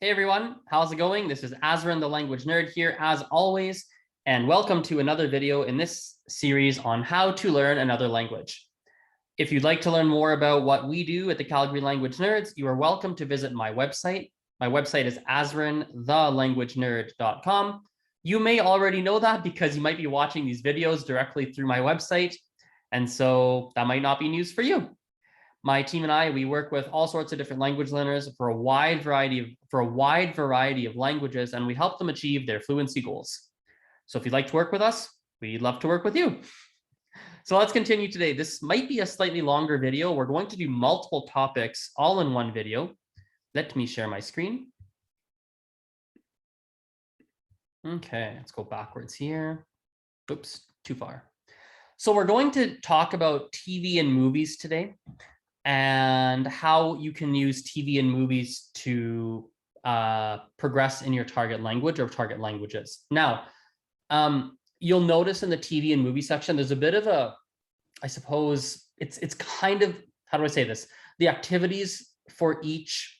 Hey everyone, how's it going? This is Azren, the language nerd here as always, and welcome to another video in this series on how to learn another language. If you'd like to learn more about what we do at the Calgary Language Nerds, you are welcome to visit my website. My website is azrenthelanguagenerd.com. You may already know that because you might be watching these videos directly through my website, and so that might not be news for you. My team and I, we work with all sorts of different language learners for a wide variety of languages, and we help them achieve their fluency goals. So if you'd like to work with us, we'd love to work with you. So let's continue today. This might be a slightly longer video. We're going to do multiple topics all in one video. Let me share my screen. Okay, let's go backwards here. Oops, too far. So we're going to talk about TV and movies today, and how you can use TV and movies to progress in your target language or target languages. Now, you'll notice in the TV and movie section, there's a bit of a, I suppose, it's kind of, how do I say this? The activities for each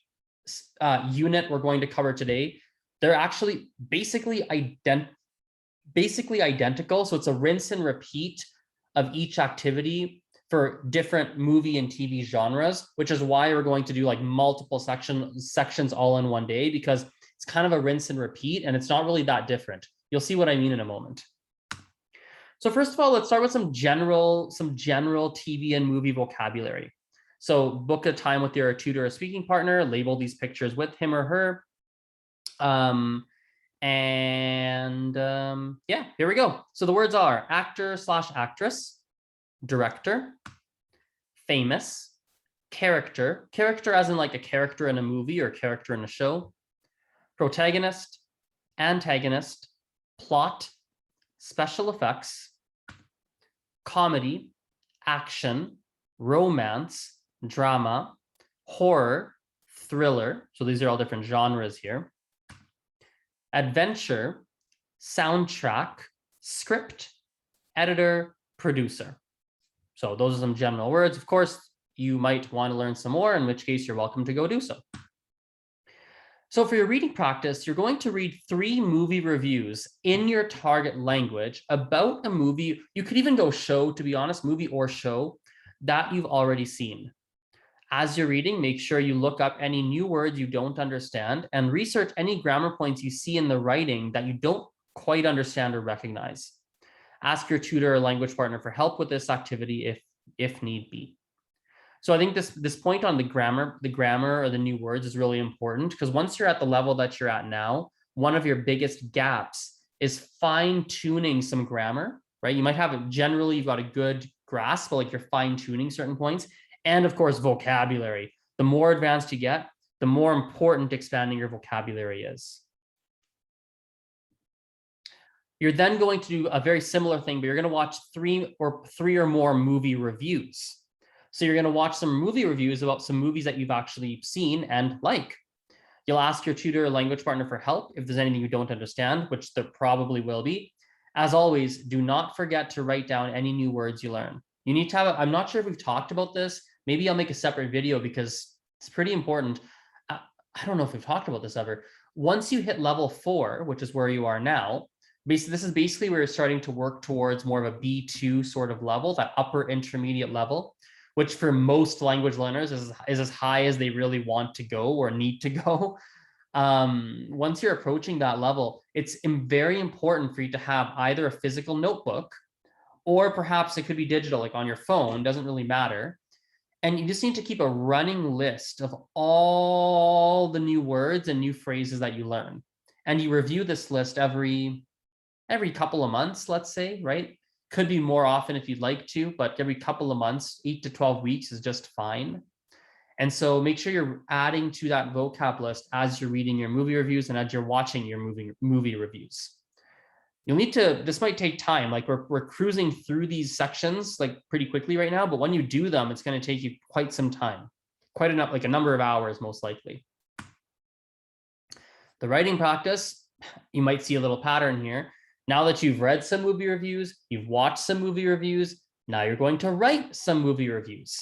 unit we're going to cover today, they're actually basically identical. So it's a rinse and repeat of each activity for different movie and TV genres, which is why we're going to do like multiple sections all in one day, because it's kind of a rinse and repeat and it's not really that different. You'll see what I mean in a moment. So first of all, let's start with some general TV and movie vocabulary. So book a time with your tutor or speaking partner, label these pictures with him or her. Yeah, here we go. So the words are actor/actress, director, famous, character as in like a character in a movie or character in a show, protagonist, antagonist, plot, special effects, comedy, action, romance, drama, horror, thriller. So these are all different genres here. Adventure, soundtrack, script, editor, producer. So those are some general words. Of course, you might want to learn some more, in which case you're welcome to go do so. So for your reading practice, you're going to read 3 movie reviews in your target language about a movie. You could even go show, to be honest, movie or show that you've already seen. As you're reading, make sure you look up any new words you don't understand and research any grammar points you see in the writing that you don't quite understand or recognize. Ask your tutor or language partner for help with this activity if need be. So I think this point on the grammar or the new words is really important, because once you're at the level that you're at now, one of your biggest gaps is fine-tuning some grammar, right? You might have it generally, you've got a good grasp, but like you're fine-tuning certain points. And of course, vocabulary. The more advanced you get, the more important expanding your vocabulary is. You're then going to do a very similar thing, but you're going to watch three or more movie reviews. So you're going to watch some movie reviews about some movies that you've actually seen and like. You'll ask your tutor or language partner for help if there's anything you don't understand, which there probably will be. As always, do not forget to write down any new words you learn. You need to have, I'm not sure if we've talked about this. Maybe I'll make a separate video because it's pretty important. I don't know if we've talked about this ever. Once you hit level 4, which is where you are now, this is basically where you're starting to work towards more of a B2 sort of level, that upper intermediate level, which for most language learners is as high as they really want to go or need to go. Once you're approaching that level, it's very important for you to have either a physical notebook, or perhaps it could be digital, like on your phone, doesn't really matter. And you just need to keep a running list of all the new words and new phrases that you learn. And you review this list every couple of months, let's say, right? Could be more often if you'd like to, but every couple of months, 8 to 12 weeks is just fine. And so make sure you're adding to that vocab list as you're reading your movie reviews and as you're watching your movie reviews. You'll need to, this might take time, like we're cruising through these sections like pretty quickly right now, but when you do them, it's going to take you quite some time, quite enough, like a number of hours, most likely. The writing practice, you might see a little pattern here. Now that you've read some movie reviews, you've watched some movie reviews, now you're going to write some movie reviews.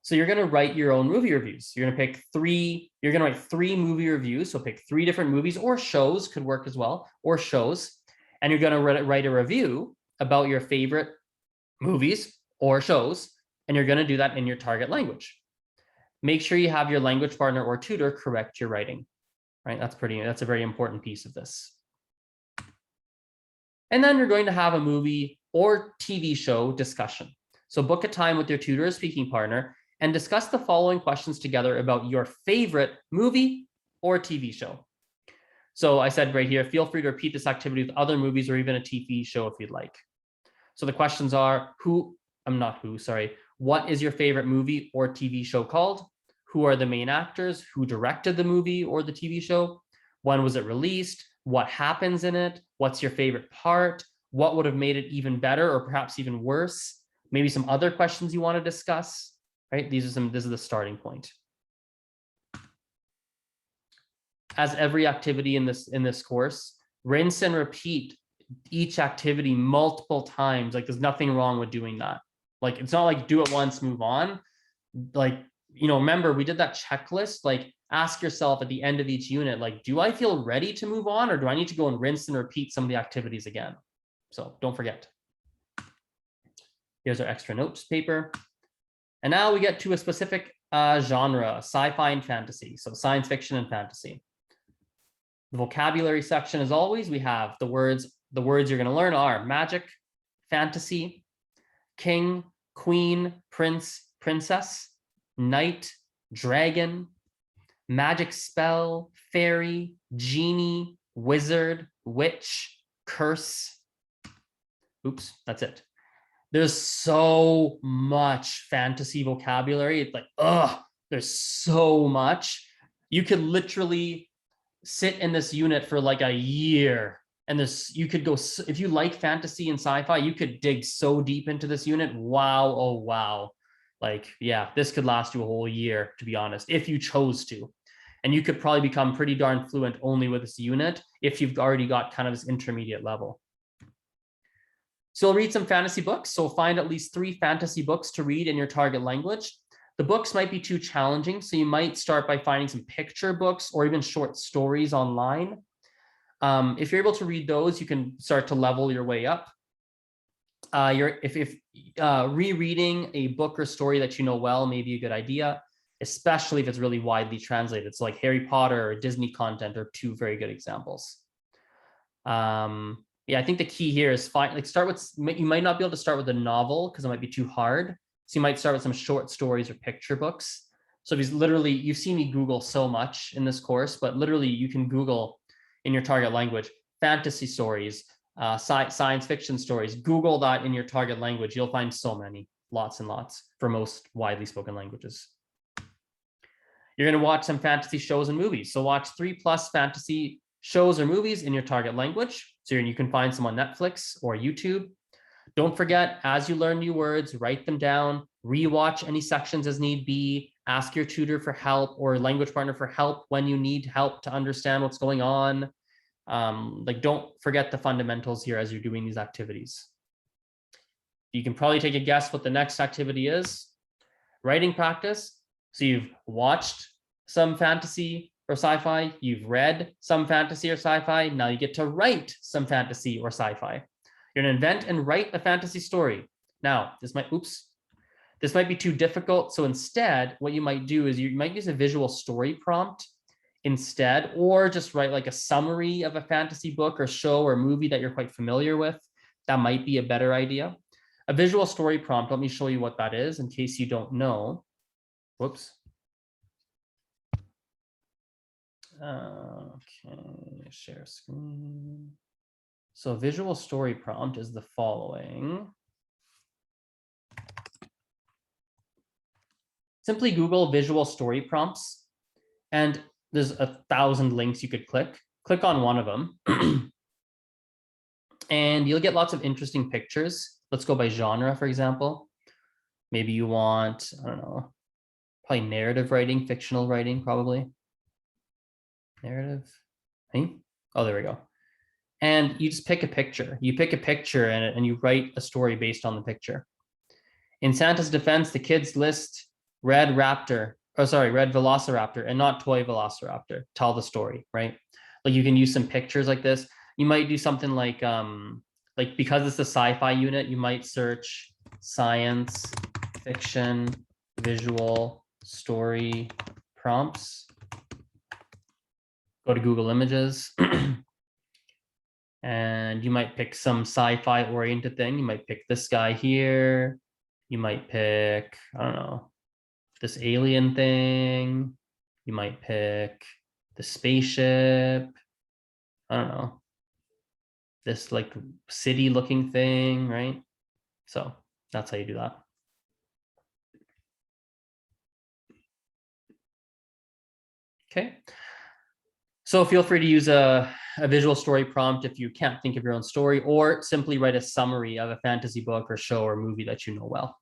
So you're going to write your own movie reviews. You're going to pick three, you're going to write 3 movie reviews. So pick 3 different movies, or shows could work as well, or shows. And you're going to write a review about your favorite movies or shows. And you're going to do that in your target language. Make sure you have your language partner or tutor correct your writing, right? That's a very important piece of this. And then you're going to have a movie or TV show discussion. So book a time with your tutor or speaking partner and discuss the following questions together about your favorite movie or TV show. So I said right here, feel free to repeat this activity with other movies or even a TV show if you'd like. So the questions are, what is your favorite movie or TV show called? Who are the main actors? Who directed the movie or the TV show? When was it released? What happens in it? What's your favorite part? What would have made it even better or perhaps even worse? Maybe some other questions you want to discuss, right? This is the starting point. As every activity in this course, rinse and repeat each activity multiple times. Like, there's nothing wrong with doing that. Like, it's not like do it once, move on. Like, remember we did that checklist. Like, ask yourself at the end of each unit, like, do I feel ready to move on, or do I need to go and rinse and repeat some of the activities again? So don't forget. Here's our extra notes paper. And now we get to a specific genre, sci-fi and fantasy. So science fiction and fantasy. The vocabulary section, as always, we have the words you're going to learn are magic, fantasy, king, queen, prince, princess, knight, dragon, magic spell, fairy, genie, wizard, witch, curse. Oops, that's it. There's so much fantasy vocabulary. It's like, there's so much. You could literally sit in this unit for like a year. And you could go, if you like fantasy and sci-fi, you could dig so deep into this unit. Wow, oh wow. Like, yeah, this could last you a whole year, to be honest, if you chose to. And you could probably become pretty darn fluent only with this unit if you've already got kind of this intermediate level. So you'll read some fantasy books. So find at least 3 fantasy books to read in your target language. The books might be too challenging, so you might start by finding some picture books or even short stories online. If you're able to read those, you can start to level your way up. If rereading a book or story that you know well may be a good idea, especially if it's really widely translated. So like Harry Potter or Disney content are 2 very good examples. Yeah, I think the key here is you might not be able to start with a novel because it might be too hard. So you might start with some short stories or picture books. So you've seen me Google so much in this course, but literally you can Google in your target language, fantasy stories, science fiction stories. Google that in your target language. You'll find so many, lots and lots for most widely spoken languages. You're going to watch some fantasy shows and movies. So watch 3+ fantasy shows or movies in your target language. So you can find some on Netflix or YouTube. Don't forget, as you learn new words, write them down, rewatch any sections as need be, ask your tutor for help or language partner for help when you need help to understand what's going on. Don't forget the fundamentals here as you're doing these activities. You can probably take a guess what the next activity is. Writing practice. So you've watched some fantasy or sci-fi, you've read some fantasy or sci-fi, now you get to write some fantasy or sci-fi. You're gonna invent and write a fantasy story. Now, this might be too difficult, so instead, what you might do is you might use a visual story prompt instead, or just write like a summary of a fantasy book or show or movie that you're quite familiar with. That might be a better idea. A visual story prompt, let me show you what that is in case you don't know. Whoops. Okay, share screen. So visual story prompt is the following. Simply Google visual story prompts, and there's 1,000 links you could click. Click on one of them, and you'll get lots of interesting pictures. Let's go by genre, for example. Maybe you want, I don't know, probably narrative writing, fictional writing, probably. Narrative, hey? Oh, there we go. And you just pick a picture. You pick a picture and you write a story based on the picture. In Santa's defense, the kids list red raptor, oh, sorry, red velociraptor and not toy velociraptor. Tell the story, right? Like you can use some pictures like this. You might do something like because it's a sci-fi unit, you might search science fiction visual story prompts. Go to Google Images. And you might pick some sci-fi oriented thing. You might pick this guy here. You might pick, I don't know, this alien thing. You might pick the spaceship. I don't know, this like city looking thing, right? So that's how you do that. Okay. So feel free to use a visual story prompt if you can't think of your own story, or simply write a summary of a fantasy book or show or movie that you know well.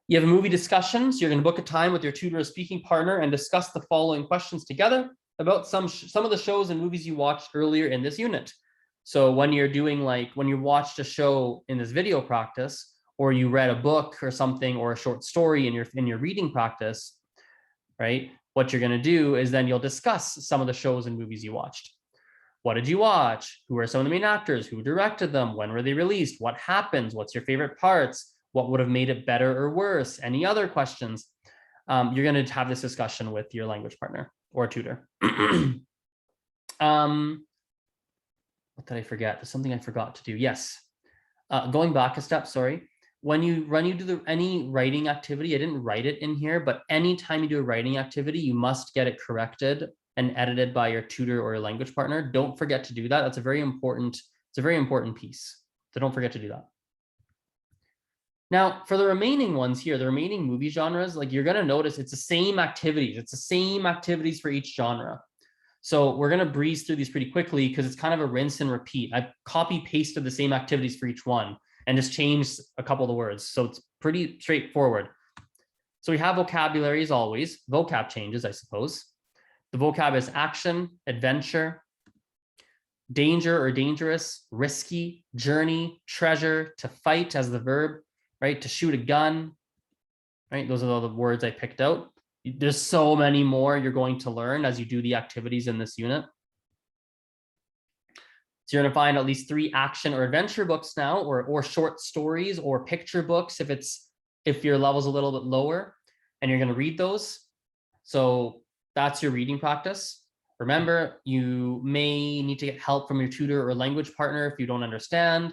You have a movie discussion, so you're going to book a time with your tutor or speaking partner and discuss the following questions together about some of the shows and movies you watched earlier in this unit. So when you're doing when you watched a show in this video practice, or you read a book or something, or a short story in your reading practice, right? What you're going to do is then you'll discuss some of the shows and movies you watched. What did you watch? Who are some of the main actors? Who directed them? When were they released? What happens? What's your favorite parts? What would have made it better or worse? Any other questions? You're going to have this discussion with your language partner or tutor. What did I forget? There's something I forgot to do. Yes. Going back a step, sorry. When you do any writing activity, I didn't write it in here, but anytime you do a writing activity, you must get it corrected and edited by your tutor or your language partner. Don't forget to do that. That's a very important piece. So don't forget to do that. Now, for the remaining ones here, the remaining movie genres, like you're going to notice it's the same activities. It's the same activities for each genre. So we're going to breeze through these pretty quickly because it's kind of a rinse and repeat. I've copy pasted the same activities for each one and just changed a couple of the words. So it's pretty straightforward. So we have vocabulary as always. Vocab changes, I suppose. The vocab is action, adventure, danger or dangerous, risky, journey, treasure, to fight as the verb, right? To shoot a gun, right? Those are all the words I picked out. There's so many more you're going to learn as you do the activities in this unit. So you're going to find at least 3 action or adventure books now, or short stories or picture books if your level's a little bit lower, and you're going to read those. So that's your reading practice. Remember, you may need to get help from your tutor or language partner if you don't understand.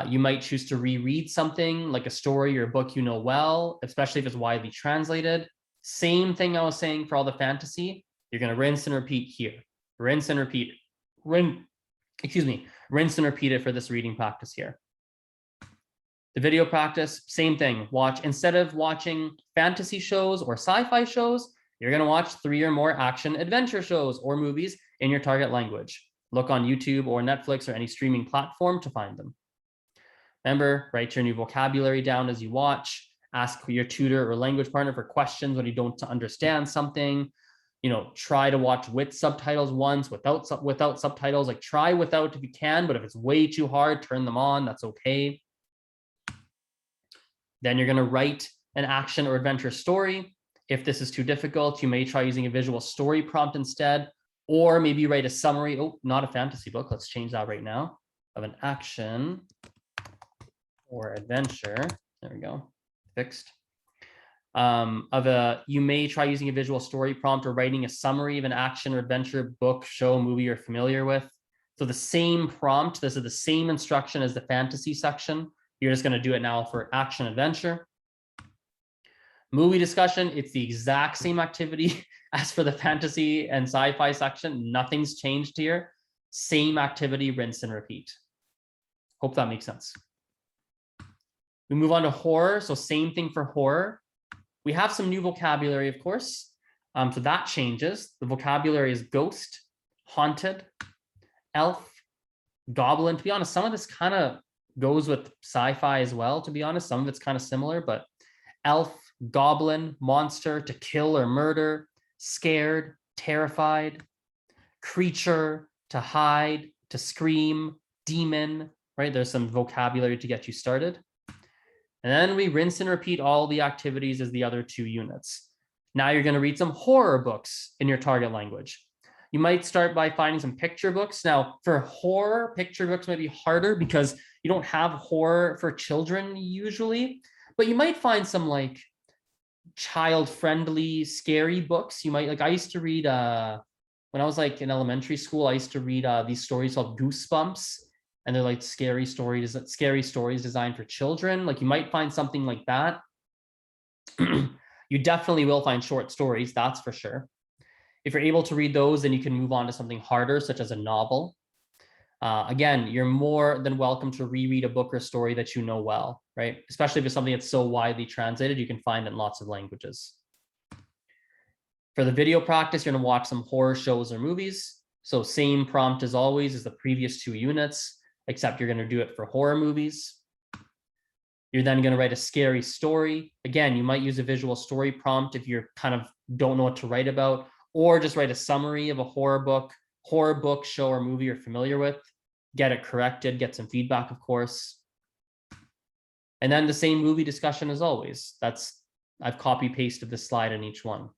You might choose to reread something like a story or a book you know well, especially if it's widely translated. Same thing I was saying for all the fantasy. You're going to rinse and repeat here. Rinse and repeat. Rinse and repeat it for this reading practice here. The video practice, same thing. Instead of watching fantasy shows or sci-fi shows, you're going to watch 3 or more action adventure shows or movies in your target language. Look on YouTube or Netflix or any streaming platform to find them. Remember, write your new vocabulary down as you watch. Ask your tutor or language partner for questions when you don't understand something. Try to watch with subtitles once, without subtitles. Like try without if you can, but if it's way too hard, turn them on. That's okay. Then you're going to write an action or adventure story. If this is too difficult, you may try using a visual story prompt instead, or maybe write a summary. Oh, not a fantasy book. Let's change that right now. Of an action or adventure. There we go. Fixed. You may try using a visual story prompt or writing a summary of an action or adventure book, show, movie you're familiar with. So the same prompt, this is the same instruction as the fantasy section. You're just going to do it now for action adventure. Movie discussion, it's the exact same activity as for the fantasy and sci-fi section. Nothing's changed here. Same activity, rinse and repeat. Hope that makes sense. We move on to horror. So same thing for horror. We have some new vocabulary, of course. So that changes. The vocabulary is ghost, haunted, elf, goblin. To be honest, some of this kind of goes with sci-fi as well, to be honest. Some of it's kind of similar, but elf, goblin, monster, to kill or murder, scared, terrified, creature, to hide, to scream, demon, right? There's some vocabulary to get you started. And then we rinse and repeat all the activities as the other 2 units. Now you're going to read some horror books in your target language. You might start by finding some picture books. Now, for horror, picture books might be harder because you don't have horror for children usually, but you might find some like child-friendly, scary books. You might, like, I used to read, when I was like in elementary school, I used to read these stories called Goosebumps, and they're like scary stories designed for children. Like, you might find something like that. You definitely will find short stories, that's for sure. If you're able to read those, then you can move on to something harder, such as a novel. Again, you're more than welcome to reread a book or story that you know well, right? Especially if it's something that's so widely translated, you can find it in lots of languages. For the video practice, you're going to watch some horror shows or movies. So same prompt as always as the previous 2 units, except you're going to do it for horror movies. You're then going to write a scary story. Again, you might use a visual story prompt if you're kind of don't know what to write about, or just write a summary of a horror book, show, or movie you're familiar with. Get it corrected, get some feedback, of course. And then the same movie discussion as always. I've copy pasted this slide in each one.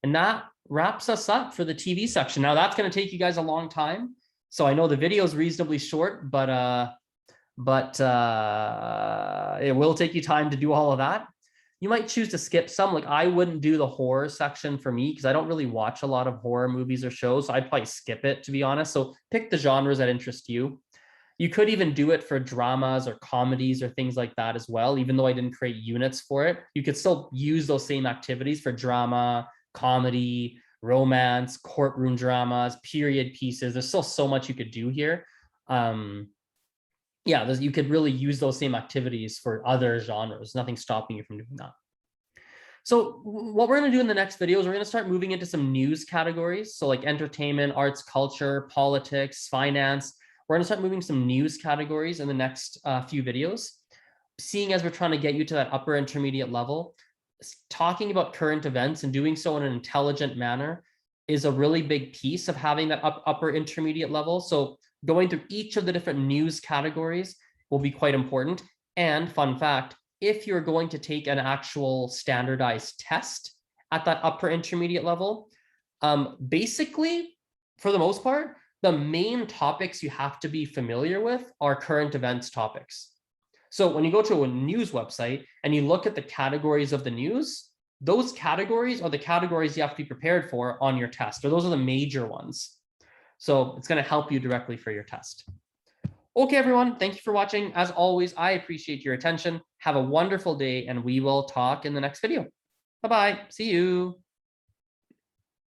And that wraps us up for the TV section. Now that's going to take you guys a long time. So I know the video is reasonably short, but it will take you time to do all of that. You might choose to skip some. Like, I wouldn't do the horror section for me because I don't really watch a lot of horror movies or shows. So I'd probably skip it, to be honest. So pick the genres that interest you. You could even do it for dramas or comedies or things like that as well. Even though I didn't create units for it, you could still use those same activities for drama, comedy, romance, courtroom dramas, period pieces. There's still so much you could do here. Yeah, you could really use those same activities for other genres. Nothing stopping you from doing that. So what we're going to do in the next video is we're going to start moving into some news categories. So like entertainment, arts, culture, politics, finance. We're going to start moving some news categories in the next few videos. Seeing as we're trying to get you to that upper intermediate level, talking about current events and doing so in an intelligent manner is a really big piece of having that upper intermediate level. So going through each of the different news categories will be quite important. And fun fact, if you're going to take an actual standardized test at that upper intermediate level, basically, for the most part, the main topics you have to be familiar with are current events topics. So when you go to a news website and you look at the categories of the news, those categories are the categories you have to be prepared for on your test, or those are the major ones. So it's going to help you directly for your test. Okay, everyone, thank you for watching. As always, I appreciate your attention. Have a wonderful day, and we will talk in the next video. Bye-bye. See you.